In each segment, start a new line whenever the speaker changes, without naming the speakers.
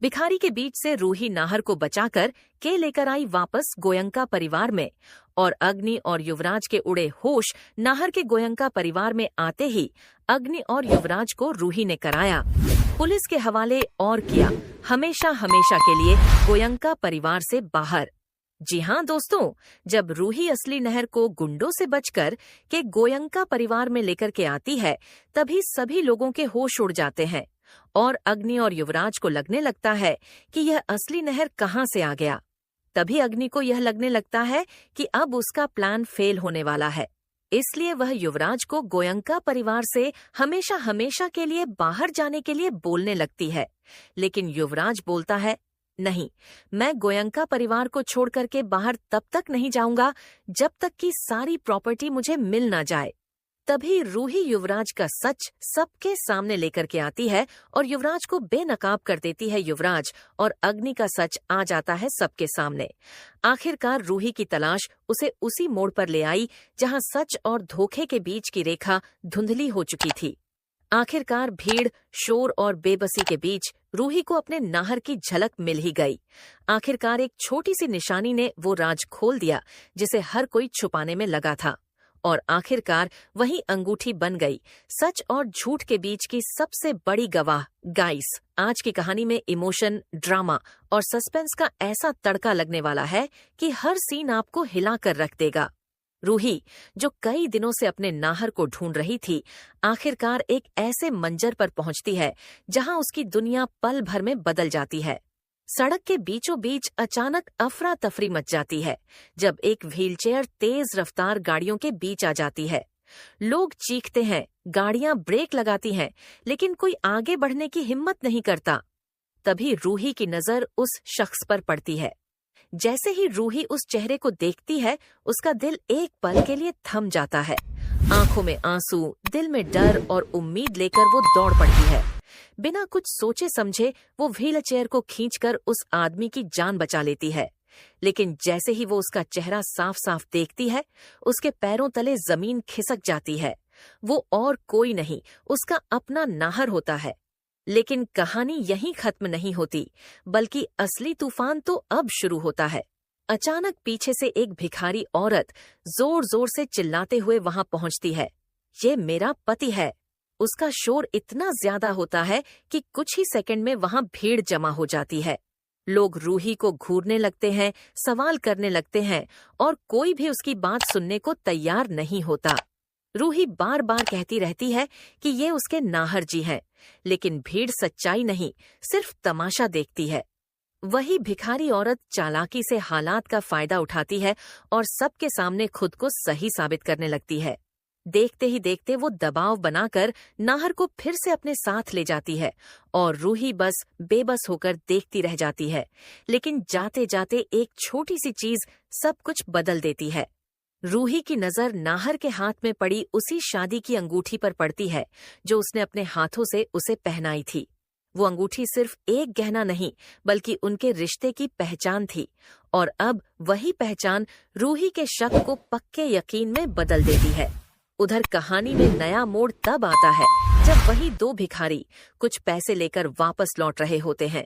भिखारी के बीच से रूही नाहर को बचाकर के लेकर आई वापस गोयंका परिवार में, और अग्नि और युवराज के उड़े होश नाहर के गोयंका परिवार में आते ही अग्नि और युवराज को रूही ने कराया, पुलिस के हवाले और किया हमेशा हमेशा के लिए गोयंका परिवार से बाहर। जी हाँ दोस्तों, जब रूही असली नहर को गुंडों से बचकर के गोयंका परिवार में लेकर के आती है, तभी सभी लोगों के होश उड़ जाते हैं और अग्नि और युवराज को लगने लगता है कि यह असली नहर कहाँ से आ गया। तभी अग्नि को यह लगने लगता है कि अब उसका प्लान फेल होने वाला है, इसलिए वह युवराज को गोयंका परिवार से हमेशा हमेशा के लिए बाहर जाने के लिए बोलने लगती है। लेकिन युवराज बोलता है, नहीं, मैं गोयंका परिवार को छोड़ करके बाहर तब तक नहीं जाऊंगा जब तक कि सारी प्रॉपर्टी मुझे मिल ना जाए। तभी रूही युवराज का सच सबके सामने लेकर के आती है और युवराज को बेनकाब कर देती है युवराज, और अग्नि का सच आ जाता है सबके सामने। आखिरकार रूही की तलाश उसे उसी मोड़ पर ले आई जहां सच और धोखे के बीच की रेखा धुंधली हो चुकी थी। आखिरकार भीड़, शोर और बेबसी के बीच रूही को अपने नाहर की झलक मिल ही गई। आखिरकार एक छोटी सी निशानी ने वो राज खोल दिया जिसे हर कोई छुपाने में लगा था, और आखिरकार वही अंगूठी बन गई सच और झूठ के बीच की सबसे बड़ी गवाह। गाइस, आज की कहानी में इमोशन, ड्रामा और सस्पेंस का ऐसा तड़का लगने वाला है कि हर सीन आपको हिला कर रख देगा। रूही, जो कई दिनों से अपने नाहर को ढूंढ रही थी, आखिरकार एक ऐसे मंजर पर पहुंचती है जहां उसकी दुनिया पल भर में बदल जाती है। सड़क के बीचों बीच अचानक अफरा तफरी मच जाती है जब एक व्हीलचेयर तेज रफ्तार गाड़ियों के बीच आ जाती है। लोग चीखते हैं, गाड़ियां ब्रेक लगाती हैं, लेकिन कोई आगे बढ़ने की हिम्मत नहीं करता। तभी रूही की नजर उस शख्स पर पड़ती है। जैसे ही रूही उस चेहरे को देखती है, उसका दिल एक पल के लिए थम जाता है। आंखों में आंसू, दिल में डर और उम्मीद लेकर वो दौड़ पड़ती है। बिना कुछ सोचे समझे वो व्हीलचेयर को खींचकर उस आदमी की जान बचा लेती है। लेकिन जैसे ही वो उसका चेहरा साफ साफ देखती है, उसके पैरों तले जमीन खिसक जाती है। वो और कोई नहीं, उसका अपना नाहर होता है। लेकिन कहानी यहीं खत्म नहीं होती, बल्कि असली तूफान तो अब शुरू होता है। अचानक पीछे से एक भिखारी औरत जोर जोर से चिल्लाते हुए वहां पहुंचती है। ये मेरा पति है। उसका शोर इतना ज्यादा होता है कि कुछ ही सेकंड में वहां भीड़ जमा हो जाती है। लोग रूही को घूरने लगते हैं, सवाल करने लगते हैं, और कोई भी उसकी बात सुनने को तैयार नहीं होता। रूही बार बार कहती रहती है कि ये उसके नाहर जी हैं, लेकिन भीड़ सच्चाई नहीं, सिर्फ तमाशा देखती है। वही भिखारी औरत चालाकी से हालात का फायदा उठाती है और सबके सामने खुद को सही साबित करने लगती है। देखते ही देखते वो दबाव बनाकर नाहर को फिर से अपने साथ ले जाती है और रूही बस बेबस होकर देखती रह जाती है। लेकिन जाते जाते एक छोटी सी चीज सब कुछ बदल देती है। रूही की नजर नाहर के हाथ में पड़ी उसी शादी की अंगूठी पर पड़ती है जो उसने अपने हाथों से उसे पहनाई थी। वो अंगूठी सिर्फ एक गहना नहीं, बल्कि उनके रिश्ते की पहचान थी, और अब वही पहचान रूही के शक को पक्के यकीन में बदल देती है। उधर कहानी में नया मोड़ तब आता है जब वही दो भिखारी कुछ पैसे लेकर वापस लौट रहे होते हैं।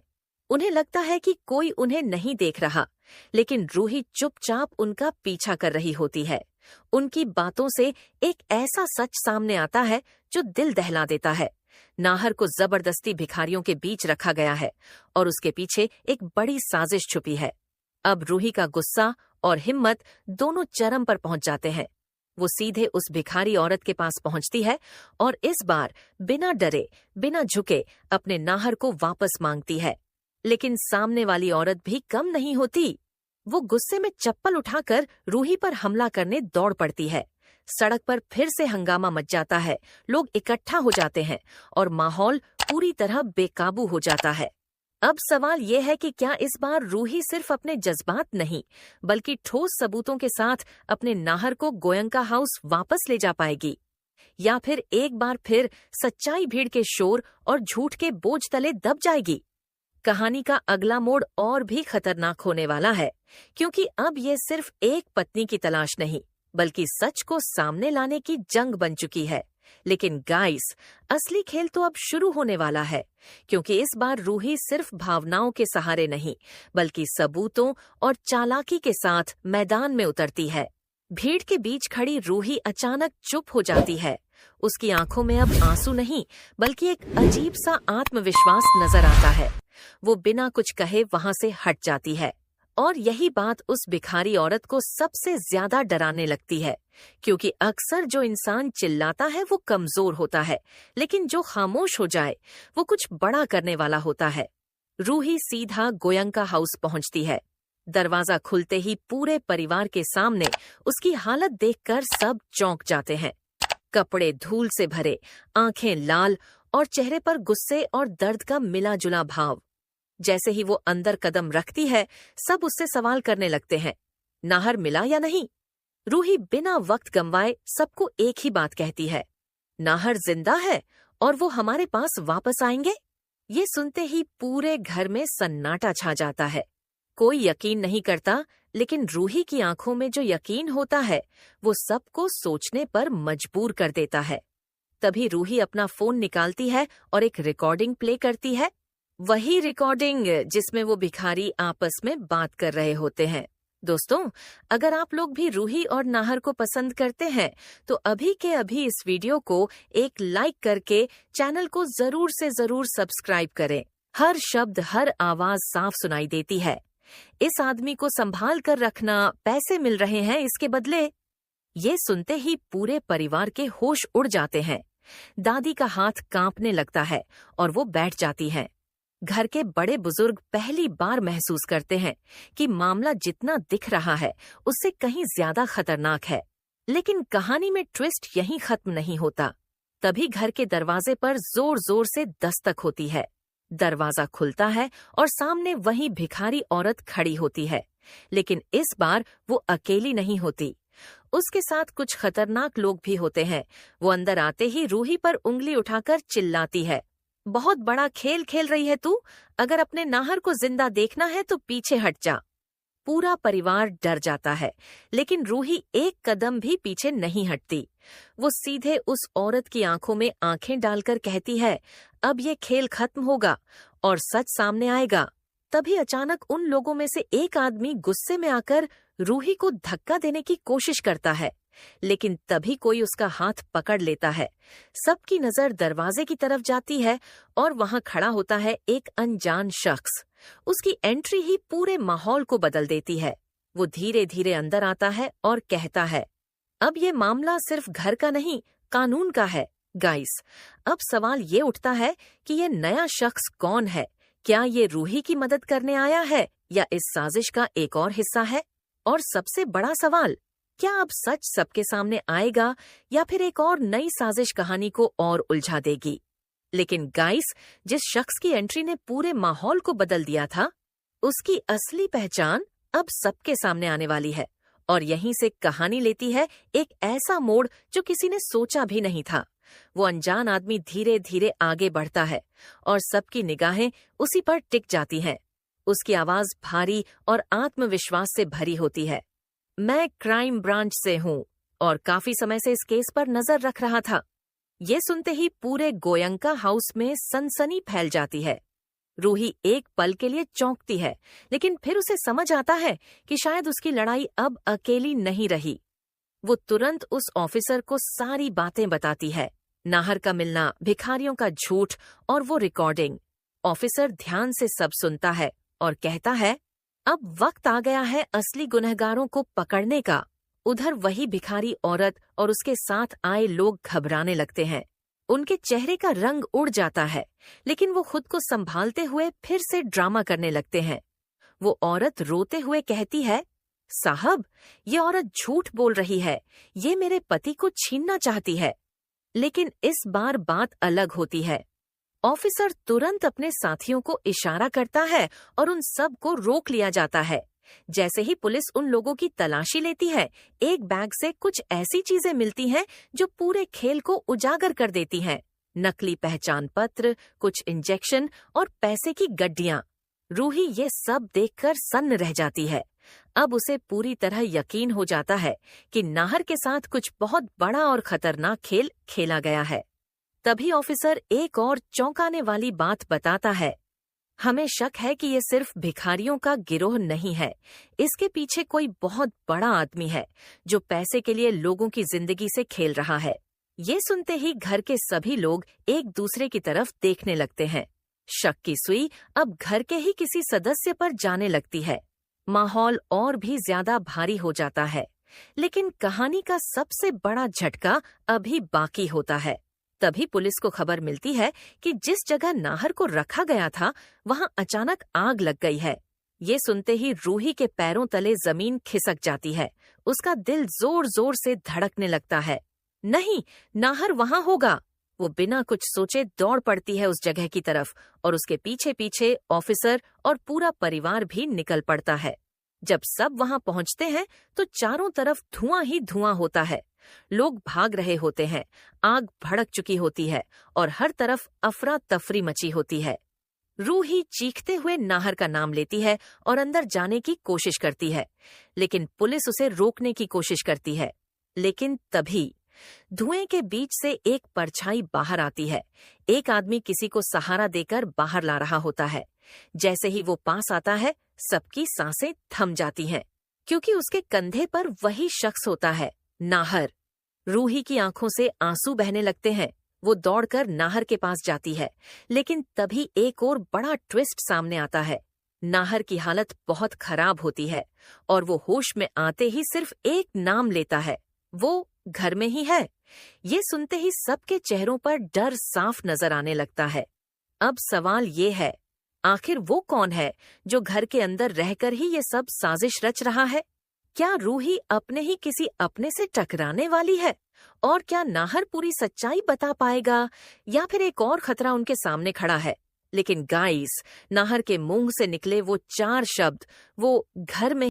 उन्हें लगता है कि कोई उन्हें नहीं देख रहा, लेकिन रूही चुपचाप उनका पीछा कर रही होती है। उनकी बातों से एक ऐसा सच सामने आता है जो दिल दहला देता है। नाहर को जबरदस्ती भिखारियों के बीच रखा गया है और उसके पीछे एक बड़ी साजिश छुपी है। अब रूही का गुस्सा और हिम्मत दोनों चरम पर पहुंच जाते हैं। वो सीधे उस भिखारी औरत के पास पहुंचती है और इस बार बिना डरे, बिना झुके अपने नाहर को वापस मांगती है। लेकिन सामने वाली औरत भी कम नहीं होती। वो गुस्से में चप्पल उठाकर रूही पर हमला करने दौड़ पड़ती है। सड़क पर फिर से हंगामा मच जाता है, लोग इकट्ठा हो जाते हैं और माहौल पूरी तरह बेकाबू हो जाता है। अब सवाल ये है कि क्या इस बार रूही सिर्फ अपने जज्बात नहीं, बल्कि ठोस सबूतों के साथ अपने नाहर को गोयंका हाउस वापस ले जा पाएगी, या फिर एक बार फिर सच्चाई भीड़ के शोर और झूठ के बोझ तले दब जाएगी। कहानी का अगला मोड़ और भी खतरनाक होने वाला है, क्योंकि अब ये सिर्फ एक पत्नी की तलाश नहीं, बल्कि सच को सामने लाने की जंग बन चुकी है। लेकिन गाइस, असली खेल तो अब शुरू होने वाला है, क्योंकि इस बार रूही सिर्फ भावनाओं के सहारे नहीं, बल्कि सबूतों और चालाकी के साथ मैदान में उतरती है। भीड़ के बीच खड़ी रूही अचानक चुप हो जाती है। उसकी आंखों में अब आंसू नहीं, बल्कि एक अजीब सा आत्मविश्वास नजर आता है। वो बिना कुछ कहे वहां से हट जाती है। और यही बात उस भिखारी औरत को सबसे ज्यादा डराने लगती है, क्योंकि अक्सर जो इंसान चिल्लाता है वो कमजोर होता है, लेकिन जो खामोश हो जाए वो कुछ बड़ा करने वाला होता है। रूही सीधा गोयंका हाउस पहुंचती है। दरवाजा खुलते ही पूरे परिवार के सामने उसकी हालत देखकर सब चौंक जाते हैं। कपड़े धूल से भरे, आंखें लाल और चेहरे पर गुस्से और दर्द का मिला जुला भाव। जैसे ही वो अंदर कदम रखती है, सब उससे सवाल करने लगते हैं, नाहर मिला या नहीं? रूही बिना वक्त गंवाए सबको एक ही बात कहती है, नाहर जिंदा है और वो हमारे पास वापस आएंगे। ये सुनते ही पूरे घर में सन्नाटा छा जाता है। कोई यकीन नहीं करता, लेकिन रूही की आंखों में जो यकीन होता है वो सबको सोचने पर मजबूर कर देता है। तभी रूही अपना फोन निकालती है और एक रिकॉर्डिंग प्ले करती है। वही रिकॉर्डिंग जिसमें वो भिखारी आपस में बात कर रहे होते हैं। दोस्तों, अगर आप लोग भी रूही और नाहर को पसंद करते हैं तो अभी के अभी इस वीडियो को एक लाइक करके चैनल को जरूर से जरूर सब्सक्राइब करें। हर शब्द, हर आवाज साफ सुनाई देती है। इस आदमी को संभाल कर रखना, पैसे मिल रहे हैं इसके बदले। ये सुनते ही पूरे परिवार के होश उड़ जाते हैं। दादी का हाथ कांपने लगता है और वो बैठ जाती है। घर के बड़े बुजुर्ग पहली बार महसूस करते हैं कि मामला जितना दिख रहा है उससे कहीं ज्यादा खतरनाक है। लेकिन कहानी में ट्विस्ट यहीं खत्म नहीं होता। तभी घर के दरवाजे पर जोर जोर से दस्तक होती है। दरवाजा खुलता है और सामने वही भिखारी औरत खड़ी होती है, लेकिन इस बार वो अकेली नहीं होती। उसके साथ कुछ खतरनाक लोग भी होते हैं। वो अंदर आते ही रूही पर उंगली उठाकर चिल्लाती है, बहुत बड़ा खेल खेल रही है तू। अगर अपने नाहर को जिंदा देखना है तो पीछे हट जा। पूरा परिवार डर जाता है, लेकिन रूही एक कदम भी पीछे नहीं हटती। वो सीधे उस औरत की आंखों में आंखें डालकर कहती है, अब ये खेल खत्म होगा और सच सामने आएगा। तभी अचानक उन लोगों में से एक आदमी गुस्से में आकर रूही को धक्का देने की कोशिश करता है, लेकिन तभी कोई उसका हाथ पकड़ लेता है। सबकी नजर दरवाजे की तरफ जाती है और वहां खड़ा होता है एक अनजान शख्स। उसकी एंट्री ही पूरे माहौल को बदल देती है। वो धीरे धीरे अंदर आता है और कहता है, अब ये मामला सिर्फ घर का नहीं, कानून का है। गाइस, अब सवाल ये उठता है कि ये नया शख्स कौन है? क्या ये रूही की मदद करने आया है या इस साजिश का एक और हिस्सा है? और सबसे बड़ा सवाल, क्या अब सच सबके सामने आएगा या फिर एक और नई साजिश कहानी को और उलझा देगी? लेकिन गाइस, जिस शख्स की एंट्री ने पूरे माहौल को बदल दिया था, उसकी असली पहचान अब सबके सामने आने वाली है और यहीं से कहानी लेती है एक ऐसा मोड़ जो किसी ने सोचा भी नहीं था। वो अनजान आदमी धीरे धीरे आगे बढ़ता है और सबकी निगाहें उसी पर टिक जाती हैं। उसकी आवाज भारी और आत्मविश्वास से भरी होती है। मैं क्राइम ब्रांच से हूँ और काफी समय से इस केस पर नजर रख रहा था। ये सुनते ही पूरे गोयंका हाउस में सनसनी फैल जाती है। रूही एक पल के लिए चौंकती है, लेकिन फिर उसे समझ आता है कि शायद उसकी लड़ाई अब अकेली नहीं रही। वो तुरंत उस ऑफिसर को सारी बातें बताती है, नाहर का मिलना, भिखारियों का झूठ और वो रिकॉर्डिंग। ऑफिसर ध्यान से सब सुनता है और कहता है, अब वक्त आ गया है असली गुनहगारों को पकड़ने का। उधर वही भिखारी औरत और उसके साथ आए लोग घबराने लगते हैं। उनके चेहरे का रंग उड़ जाता है, लेकिन वो खुद को संभालते हुए फिर से ड्रामा करने लगते हैं। वो औरत रोते हुए कहती है, साहब, ये औरत झूठ बोल रही है, ये मेरे पति को छीनना चाहती है। लेकिन इस बार बात अलग होती है। ऑफिसर तुरंत अपने साथियों को इशारा करता है और उन सब को रोक लिया जाता है। जैसे ही पुलिस उन लोगों की तलाशी लेती है, एक बैग से कुछ ऐसी चीजें मिलती हैं जो पूरे खेल को उजागर कर देती हैं। नकली पहचान पत्र, कुछ इंजेक्शन और पैसे की गड्डियां। रूही ये सब देखकर सन्न रह जाती है। अब उसे पूरी तरह यकीन हो जाता है कि नाहर के साथ कुछ बहुत बड़ा और खतरनाक खेल खेला गया है। तभी ऑफिसर एक और चौंकाने वाली बात बताता है। हमें शक है कि ये सिर्फ भिखारियों का गिरोह नहीं है, इसके पीछे कोई बहुत बड़ा आदमी है जो पैसे के लिए लोगों की जिंदगी से खेल रहा है। ये सुनते ही घर के सभी लोग एक दूसरे की तरफ देखने लगते हैं। शक की सुई अब घर के ही किसी सदस्य पर जाने लगती है। माहौल और भी ज्यादा भारी हो जाता है। लेकिन कहानी का सबसे बड़ा झटका अभी बाकी होता है। तभी पुलिस को खबर मिलती है कि जिस जगह नाहर को रखा गया था वहां अचानक आग लग गई है। ये सुनते ही रूही के पैरों तले जमीन खिसक जाती है। उसका दिल जोर जोर से धड़कने लगता है। नहीं, नाहर वहां होगा। वो बिना कुछ सोचे दौड़ पड़ती है उस जगह की तरफ और उसके पीछे पीछे ऑफिसर और पूरा परिवार भी निकल पड़ता है। जब सब वहां पहुंचते हैं तो चारों तरफ धुआं ही धुआं होता है। लोग भाग रहे होते हैं, आग भड़क चुकी होती है और हर तरफ अफरा तफरी मची होती है। रूही चीखते हुए नाहर का नाम लेती है और अंदर जाने की कोशिश करती है, लेकिन पुलिस उसे रोकने की कोशिश करती है। लेकिन तभी धुएं के बीच से एक परछाई बाहर आती है। एक आदमी किसी को सहारा देकर बाहर ला रहा होता है। जैसे ही वो पास आता है, सबकी सांसें थम जाती हैं, क्योंकि उसके कंधे पर वही शख्स होता है, नाहर। रूही की आंखों से आंसू बहने लगते हैं। वो दौड़कर नाहर के पास जाती है, लेकिन तभी एक और बड़ा ट्विस्ट सामने आता है। नाहर की हालत बहुत खराब होती है और वो होश में आते ही सिर्फ एक नाम लेता है, वो घर में ही है। ये सुनते ही सबके चेहरों पर डर साफ नजर आने लगता है। अब सवाल ये है, आखिर वो कौन है जो घर के अंदर रहकर ही ये सब साजिश रच रहा है? क्या रूही अपने ही किसी अपने से टकराने वाली है? और क्या नाहर पूरी सच्चाई बता पाएगा या फिर एक और खतरा उनके सामने खड़ा है? लेकिन गाइस, नाहर के मुंह से निकले वो 4 शब्द, वो घर में